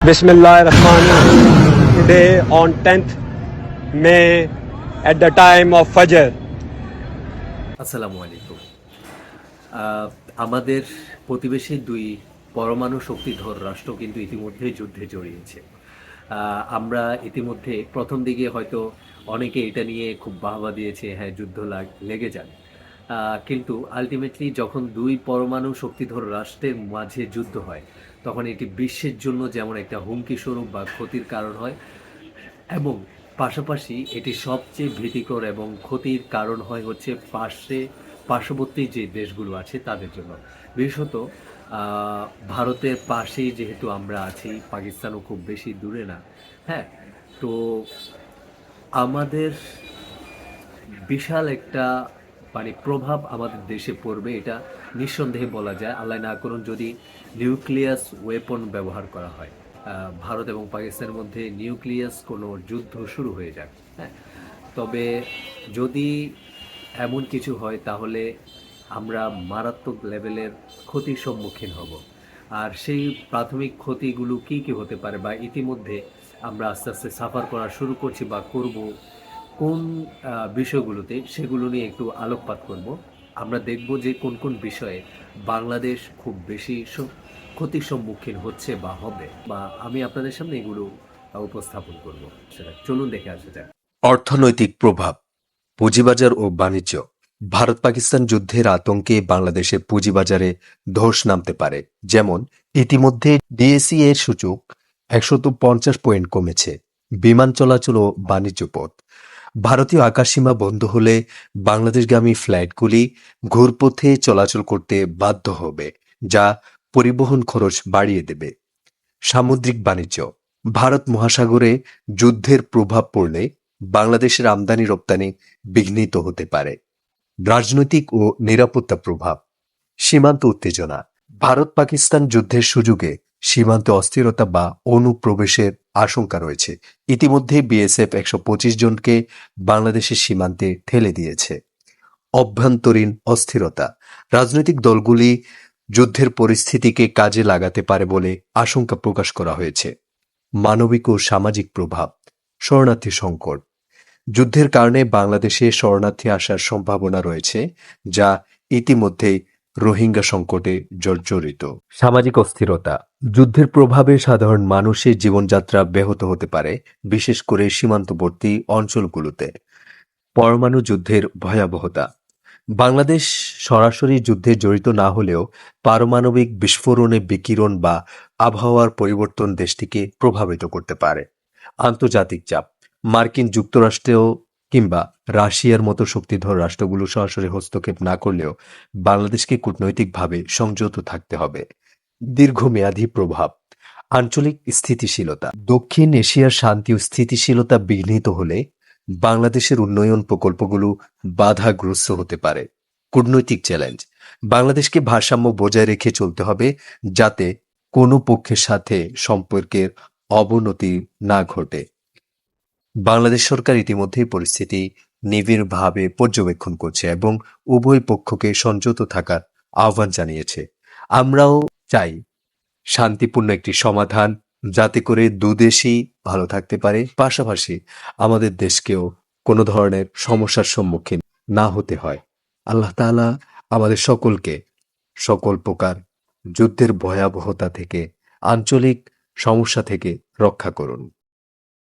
Bismillahirrahmanirrahim. Today on 10th May at the time of Fajr. আসসালামু আলাইকুম। আমাদের প্রতিবেশী দুই পরমাণু শক্তিধর রাষ্ট্র কিন্তু ইতিমধ্যেই যুদ্ধে জড়িয়েছে। আমরা ইতিমধ্যে প্রথম দিকে হয়তো অনেকে এটা নিয়ে খুব বাহবা দিয়েছে, হ্যাঁ যুদ্ধ লেগে যাক। কিন্তু আলটিমেটলি যখন দুই পরমাণু শক্তিধর রাষ্ট্রের মাঝে যুদ্ধ হয়, তখন এটি বিশ্বের জন্য যেমন একটা হুমকি স্বরূপ বা ক্ষতির কারণ হয়, এবং পাশাপাশি এটি সবচেয়ে ভীতিকর এবং ক্ষতির কারণ হয় হচ্ছে পার্শ্ববর্তী যে দেশগুলো আছে তাদের জন্য। বিশেষত ভারতের পাশেই যেহেতু আমরা আছি, পাকিস্তানও খুব বেশি দূরে না। হ্যাঁ, তো আমাদের বিশাল একটা প্রভাব আমাদের দেশে পড়বে, এটা নিঃসন্দেহে বলা যায়। আল্লাহ না করুন যদি নিউক্লিয়াস ওয়েপন ব্যবহার করা হয়, ভারত এবং পাকিস্তানের মধ্যে নিউক্লিয়াস কোনো যুদ্ধ শুরু হয়ে যাক। হ্যাঁ, তবে যদি এমন কিছু হয় তাহলে আমরা মারাত্মক লেভেলের ক্ষতির সম্মুখীন হব। আর সেই প্রাথমিক ক্ষতিগুলো কি কি হতে পারে, বা ইতিমধ্যে আমরা আস্তে আস্তে সাফার করা শুরু করছি বা করব কোন বিষয়গুলোতে, সেগুলো নিয়ে একটু আলোকপাত করব। আমরা দেখব যে কোন কোন বিষয়ে বাংলাদেশ খুব বেশি ক্ষতির সম্মুখীন হচ্ছে বা হবে, বা আমি আপনাদের সামনে এগুলো উপস্থাপন করব। সেটা চলুন দেখে আসা যাক। অর্থনৈতিক প্রভাব, পুঁজিবাজার ও বাণিজ্য। ভারত পাকিস্তান যুদ্ধের আতঙ্কে বাংলাদেশের পুঁজিবাজারে ধস নামতে পারে। যেমন ইতিমধ্যে ডিএসই এর সূচক ১৫০ পয়েন্ট কমেছে। বিমান চলাচল ও বাণিজ্য পথ। ভারতীয় আকাশসীমা বন্ধ হলে বাংলাদেশগামী ফ্লাইটগুলি ঘুরপথে চলাচল করতে বাধ্য হবে, যা পরিবহন খরচ বাড়িয়ে দেবে। সামুদ্রিক বাণিজ্য। ভারত মহাসাগরে যুদ্ধের প্রভাব পড়লে বাংলাদেশের আমদানি রপ্তানি বিঘ্নিত হতে পারে। রাজনৈতিক ও নিরাপত্তা প্রভাব। সীমান্ত উত্তেজনা। ভারত পাকিস্তান যুদ্ধের সুযোগে সীমান্তে অস্থিরতা বা অনুপ্রবেশের আশঙ্কা রয়েছে। ইতিমধ্যে বিএসএফ ১২৫ জনকে বাংলাদেশের সীমান্তে ঠেলে দিয়েছে। অভ্যন্তরীণ অস্থিরতা। রাজনৈতিক দলগুলি যুদ্ধের পরিস্থিতিকে কাজে লাগাতে পারে বলে আশঙ্কা প্রকাশ করা হয়েছে। মানবিক ও সামাজিক প্রভাব। শরণার্থী সংকট। যুদ্ধের কারণে বাংলাদেশে শরণার্থী আসার সম্ভাবনা রয়েছে, যা ইতিমধ্যেই রোহিঙ্গা সংকটে জর্জরিত। সামাজিক অস্থিরতা। যুদ্ধের প্রভাবে সাধারণ মানুষের জীবনযাত্রা ব্যাহত হতে পারে, বিশেষ করে সীমান্তবর্তী অঞ্চলগুলোতে। পরমাণু যুদ্ধের ভয়াবহতা। বাংলাদেশ সরাসরি যুদ্ধে জড়িত না হলেও পারমাণবিক বিস্ফোরণে বিকিরণ বা আবহাওয়ার পরিবর্তন দেশটিকে প্রভাবিত করতে পারে। আন্তর্জাতিক চাপ। মার্কিন যুক্তরাষ্ট্রেও কিংবা রাশিয়ার মতো শক্তিধর রাষ্ট্রগুলো সরাসরি হস্তক্ষেপ না করলেও বাংলাদেশকে কূটনৈতিকভাবে সংযত থাকতে হবে। দীর্ঘমেয়াদী প্রভাব। আঞ্চলিক স্থিতিশীলতা। দক্ষিণ এশিয়ার শান্তি ও স্থিতিশীলতা বিঘ্নিত হলে বাংলাদেশের উন্নয়ন প্রকল্পগুলো বাধাগ্রস্ত হতে পারে। কূটনৈতিক চ্যালেঞ্জ। বাংলাদেশকে ভারসাম্য বজায় রেখে চলতে হবে, যাতে কোনো পক্ষের সাথে সম্পর্কের অবনতি না ঘটে। বাংলাদেশ সরকার ইতিমধ্যেই পরিস্থিতি নিবিড়ভাবে পর্যবেক্ষণ করছে এবং উভয় পক্ষকে সংযত থাকার আহ্বান জানিয়েছে। আমরাও চাই শান্তিপূর্ণ একটি সমাধান, যাতে করে দুদেশই ভালো থাকতে পারে, পাশাপাশি আমাদের দেশকেও কোনো ধরনের সমস্যার সম্মুখীন না হতে হয়। আল্লাহ তাআলা আমাদের সকলকে সকল প্রকার যুদ্ধের ভয়াবহতা থেকে, আঞ্চলিক সমস্যা থেকে রক্ষা করুন।